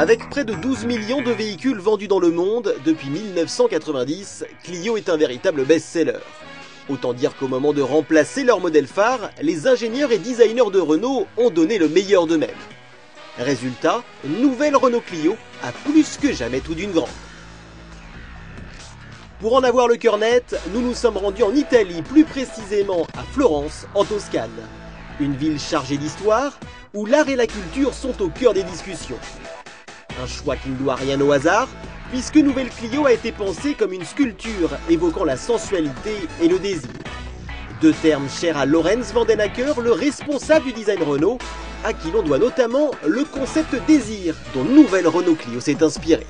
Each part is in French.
Avec près de 12 millions de véhicules vendus dans le monde depuis 1990, Clio est un véritable best-seller. Autant dire qu'au moment de remplacer leur modèle phare, les ingénieurs et designers de Renault ont donné le meilleur d'eux-mêmes. Résultat, nouvelle Renault Clio a plus que jamais tout d'une grande. Pour en avoir le cœur net, nous nous sommes rendus en Italie, plus précisément à Florence, en Toscane. Une ville chargée d'histoire, où l'art et la culture sont au cœur des discussions. Un choix qui ne doit rien au hasard, puisque Nouvelle Clio a été pensée comme une sculpture évoquant la sensualité et le désir. Deux termes chers à Lorenz Vandenacker, le responsable du design Renault, à qui l'on doit notamment le concept désir, dont Nouvelle Renault Clio s'est inspirée.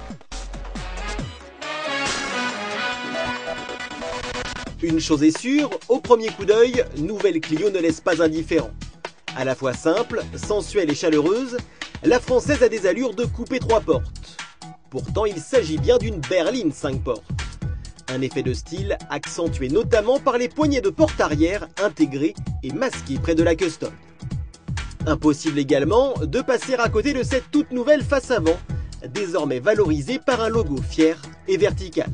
Une chose est sûre, au premier coup d'œil, Nouvelle Clio ne laisse pas indifférent. À la fois simple, sensuelle et chaleureuse, la française a des allures de coupé 3 portes. Pourtant, il s'agit bien d'une berline 5 portes. Un effet de style accentué notamment par les poignées de porte arrière intégrées et masquées près de la custom. Impossible également de passer à côté de cette toute nouvelle face avant, désormais valorisée par un logo fier et vertical.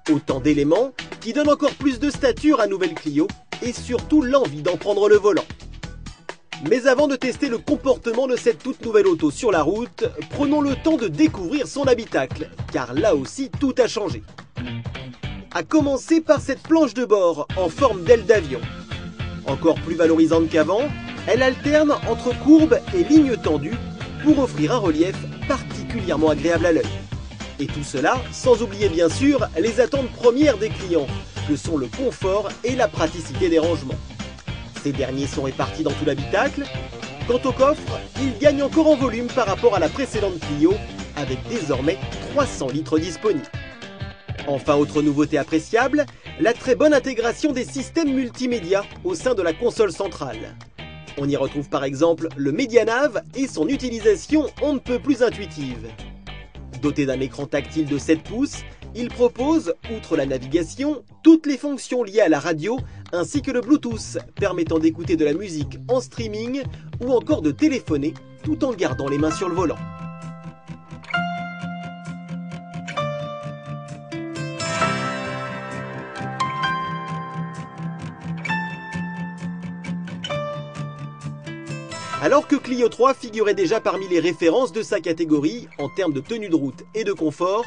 Autant d'éléments qui donnent encore plus de stature à Nouvelle Clio et surtout l'envie d'en prendre le volant. Mais avant de tester le comportement de cette toute nouvelle auto sur la route, prenons le temps de découvrir son habitacle, car là aussi tout a changé. À commencer par cette planche de bord en forme d'aile d'avion. Encore plus valorisante qu'avant, elle alterne entre courbes et lignes tendues pour offrir un relief particulièrement agréable à l'œil. Et tout cela sans oublier bien sûr les attentes premières des clients, que sont le confort et la praticité des rangements. Ces derniers sont répartis dans tout l'habitacle. Quant au coffre, il gagne encore en volume par rapport à la précédente Clio, avec désormais 300 litres disponibles. Enfin, autre nouveauté appréciable, la très bonne intégration des systèmes multimédia au sein de la console centrale. On y retrouve par exemple le MediaNav et son utilisation on ne peut plus intuitive. Doté d'un écran tactile de 7 pouces, il propose, outre la navigation, toutes les fonctions liées à la radio ainsi que le Bluetooth, permettant d'écouter de la musique en streaming ou encore de téléphoner tout en gardant les mains sur le volant. Alors que Clio 3 figurait déjà parmi les références de sa catégorie en termes de tenue de route et de confort,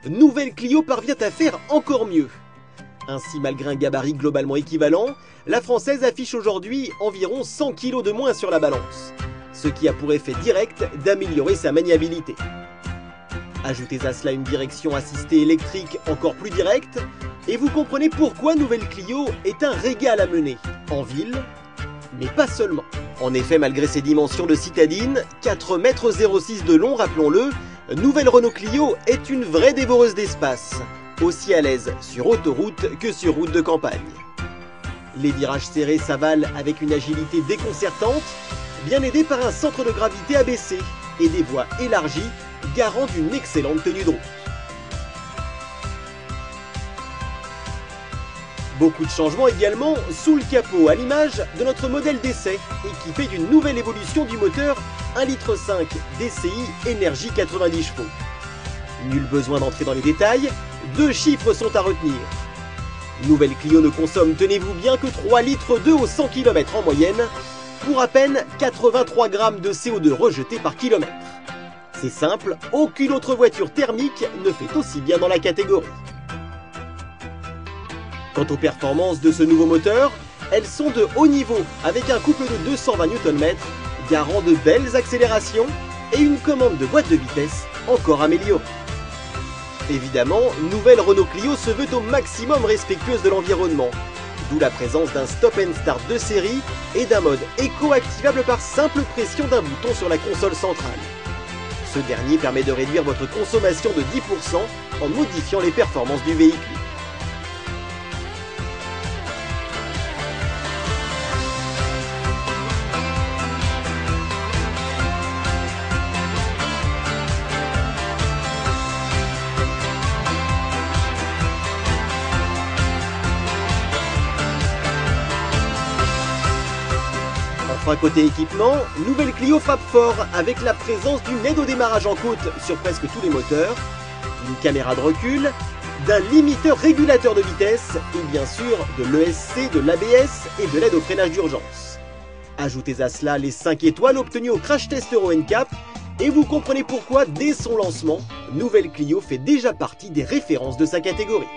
Nouvelle Clio parvient à faire encore mieux. Ainsi, malgré un gabarit globalement équivalent, la française affiche aujourd'hui environ 100 kg de moins sur la balance, ce qui a pour effet direct d'améliorer sa maniabilité. Ajoutez à cela une direction assistée électrique encore plus directe, et vous comprenez pourquoi Nouvelle Clio est un régal à mener, en ville, mais pas seulement. En effet, malgré ses dimensions de citadine, 4,06 m de long rappelons-le, Nouvelle Renault Clio est une vraie dévoreuse d'espace, aussi à l'aise sur autoroute que sur route de campagne. Les virages serrés s'avalent avec une agilité déconcertante, bien aidés par un centre de gravité abaissé et des voies élargies, garant d'une excellente tenue de route. Beaucoup de changements également sous le capot, à l'image de notre modèle d'essai, équipé d'une nouvelle évolution du moteur 1,5 litre DCI énergie 90 chevaux. Nul besoin d'entrer dans les détails, 2 chiffres sont à retenir. Nouvelle Clio ne consomme, tenez-vous bien, que 3,2 litres au 100 km en moyenne, pour à peine 83 grammes de CO2 rejetés par kilomètre. C'est simple, aucune autre voiture thermique ne fait aussi bien dans la catégorie. Quant aux performances de ce nouveau moteur, elles sont de haut niveau avec un couple de 220 Nm, garant de belles accélérations et une commande de boîte de vitesse encore améliorée. Évidemment, Nouvelle Renault Clio se veut au maximum respectueuse de l'environnement, d'où la présence d'un stop and start de série et d'un mode éco activable par simple pression d'un bouton sur la console centrale. Ce dernier permet de réduire votre consommation de 10% en modifiant les performances du véhicule. Enfin côté équipement, nouvelle Clio frappe fort avec la présence d'une aide au démarrage en côte sur presque tous les moteurs, d'une caméra de recul, d'un limiteur régulateur de vitesse et bien sûr de l'ESC, de l'ABS et de l'aide au freinage d'urgence. Ajoutez à cela les 5 étoiles obtenues au crash test Euro NCAP et vous comprenez pourquoi dès son lancement, nouvelle Clio fait déjà partie des références de sa catégorie.